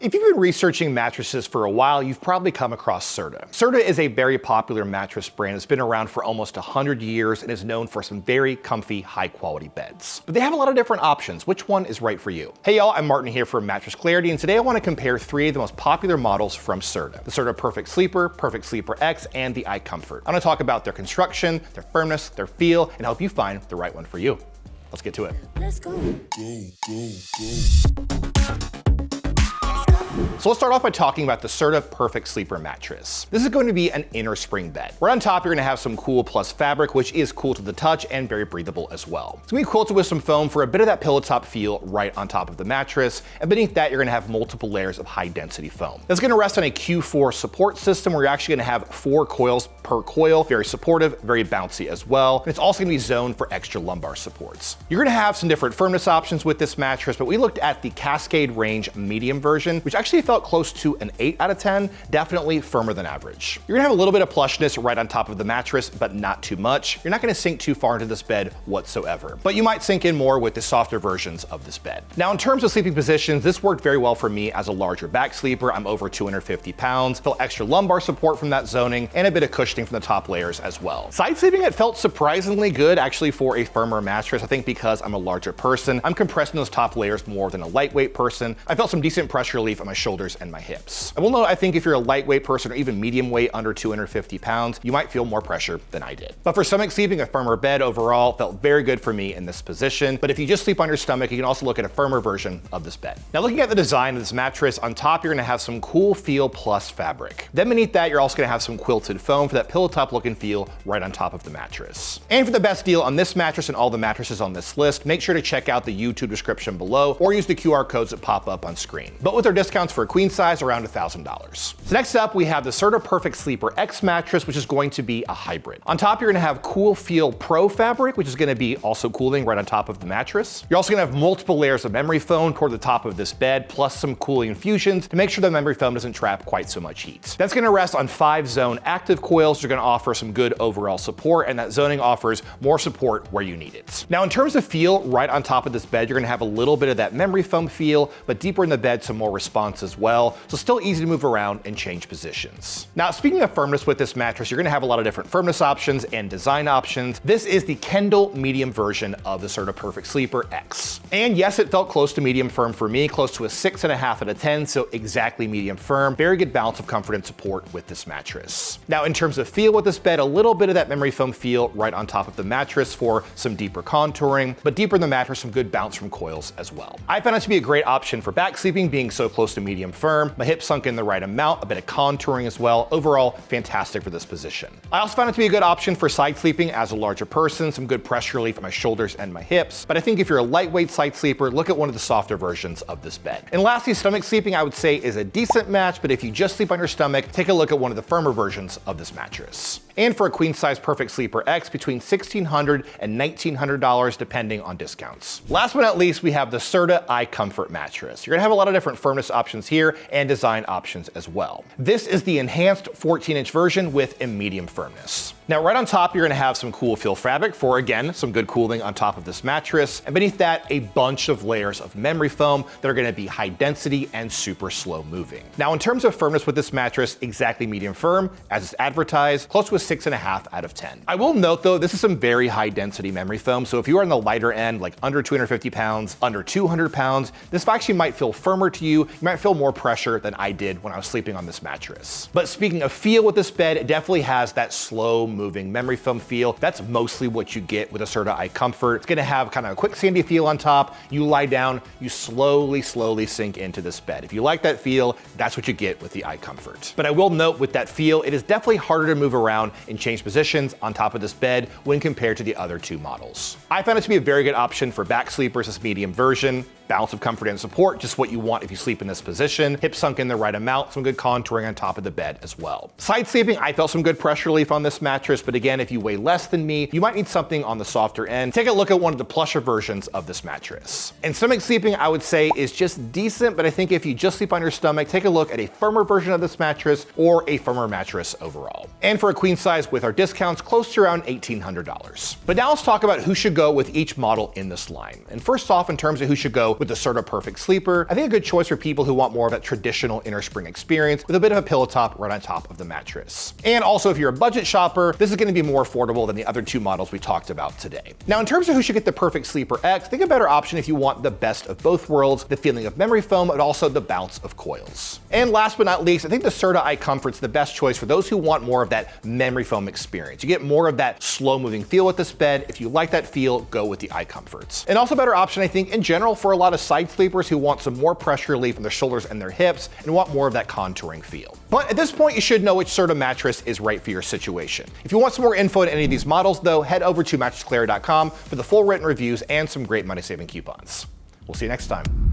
If you've been researching mattresses for a while, you've probably come across Serta. Serta is a very popular mattress brand that's been around for almost 100 years and is known for some very comfy, high-quality beds. But they have a lot of different options. Which one is right for you? Hey y'all, I'm Martin here from Mattress Clarity, and today I want to compare 3 of the most popular models from Serta: the Serta Perfect Sleeper, Perfect Sleeper X, and the iComfort. I'm going to talk about their construction, their firmness, their feel, and help you find the right one for you. Let's get to it. Let's go. So let's start off by talking about the Serta Perfect Sleeper mattress. This is going to be an inner spring bed. Right on top, you're gonna have some cool plus fabric, which is cool to the touch and very breathable as well. It's gonna be quilted with some foam for a bit of that pillow top feel right on top of the mattress. And beneath that, you're gonna have multiple layers of high density foam. That's gonna rest on a Q4 support system where you're actually gonna have 4 coils per coil. Very supportive, very bouncy as well. And it's also gonna be zoned for extra lumbar supports. You're gonna have some different firmness options with this mattress, but we looked at the Cascade range medium version, which actually felt close to an 8 out of 10, definitely firmer than average. You're gonna have a little bit of plushness right on top of the mattress, but not too much. You're not gonna sink too far into this bed whatsoever, but you might sink in more with the softer versions of this bed. Now, in terms of sleeping positions, this worked very well for me as a larger back sleeper. I'm over 250 pounds, felt extra lumbar support from that zoning, and a bit of cushioning from the top layers as well. Side sleeping, it felt surprisingly good actually for a firmer mattress. I think because I'm a larger person, I'm compressing those top layers more than a lightweight person. I felt some decent pressure relief on my shoulders and my hips. I will note, I think if you're a lightweight person or even medium weight under 250 pounds, you might feel more pressure than I did. But for stomach sleeping, a firmer bed overall felt very good for me in this position. But if you just sleep on your stomach, you can also look at a firmer version of this bed. Now, looking at the design of this mattress, on top, you're gonna have some cool feel plus fabric. Then beneath that, you're also gonna have some quilted foam for that pillow top look and feel right on top of the mattress. And for the best deal on this mattress and all the mattresses on this list, make sure to check out the YouTube description below or use the QR codes that pop up on screen. But with our discounts for a queen size, around $1,000. So next up, we have the Serta Perfect Sleeper X mattress, which is going to be a hybrid. On top, you're gonna have Cool Feel Pro fabric, which is gonna be also cooling right on top of the mattress. You're also gonna have multiple layers of memory foam toward the top of this bed, plus some cooling infusions to make sure the memory foam doesn't trap quite so much heat. That's gonna rest on 5 zone active coils. You're gonna offer some good overall support, and that zoning offers more support where you need it. Now, in terms of feel, right on top of this bed, you're gonna have a little bit of that memory foam feel, but deeper in the bed, some more response as well. So still easy to move around and change positions. Now, speaking of firmness with this mattress, you're gonna have a lot of different firmness options and design options. This is the Kendall medium version of the Serta Perfect Sleeper X. And yes, it felt close to medium firm for me, close to a 6.5 out of 10, so exactly medium firm. Very good balance of comfort and support with this mattress. Now, in terms of feel with this bed, a little bit of that memory foam feel right on top of the mattress for some deeper contouring, but deeper in the mattress, some good bounce from coils as well. I found it to be a great option for back sleeping, being so close to medium firm. My hips sunk in the right amount, a bit of contouring as well. Overall, fantastic for this position. I also found it to be a good option for side sleeping as a larger person, some good pressure relief on my shoulders and my hips. But I think if you're a lightweight side sleeper, look at one of the softer versions of this bed. And lastly, stomach sleeping, I would say, is a decent match, but if you just sleep on your stomach, take a look at one of the firmer versions of this mattress. And for a queen size Perfect Sleeper X, between $1,600 and $1,900 depending on discounts. Last but not least, we have the Serta iComfort mattress. You're gonna have a lot of different firmness options here and design options as well. This is the enhanced 14-inch version with a medium firmness. Now, right on top, you're gonna have some cool feel fabric for, again, some good cooling on top of this mattress. And beneath that, a bunch of layers of memory foam that are gonna be high density and super slow moving. Now, in terms of firmness with this mattress, exactly medium firm, as it's advertised, close to a 6.5 out of 10. I will note though, this is some very high density memory foam. So if you are on the lighter end, like under 250 pounds, under 200 pounds, this actually might feel firmer to you. You might feel more pressure than I did when I was sleeping on this mattress. But speaking of feel with this bed, it definitely has that slow moving memory foam feel. That's mostly what you get with a Serta iComfort. It's gonna have kind of a quick sandy feel on top. You lie down, you slowly sink into this bed. If you like that feel, that's what you get with the iComfort. But I will note with that feel, it is definitely harder to move around and change positions on top of this bed when compared to the other 2 models. I found it to be a very good option for back sleepers, this medium version. Balance of comfort and support, just what you want if you sleep in this position. Hips sunk in the right amount, some good contouring on top of the bed as well. Side sleeping, I felt some good pressure relief on this mattress, but again, if you weigh less than me, you might need something on the softer end. Take a look at one of the plusher versions of this mattress. And stomach sleeping, I would say, is just decent, but I think if you just sleep on your stomach, take a look at a firmer version of this mattress or a firmer mattress overall. And for a queen size with our discounts, close to around $1,800. But now let's talk about who should go with each model in this line. And first off, in terms of who should go with the Serta Perfect Sleeper, I think a good choice for people who want more of that traditional inner spring experience with a bit of a pillow top right on top of the mattress. And also, if you're a budget shopper, this is going to be more affordable than the other two models we talked about today. Now, in terms of who should get the Perfect Sleeper X, I think a better option if you want the best of both worlds, the feeling of memory foam, but also the bounce of coils. And last but not least, I think the Serta iComfort's the best choice for those who want more of that memory foam experience. You get more of that slow-moving feel with this bed. If you like that feel, go with the iComfort. And also a better option, I think, in general for a lot of side sleepers who want some more pressure relief in their shoulders and their hips and want more of that contouring feel. But at this point, you should know which Serta mattress is right for your situation. If you want some more info on any of these models, though, head over to mattressclarity.com for the full written reviews and some great money-saving coupons. We'll see you next time.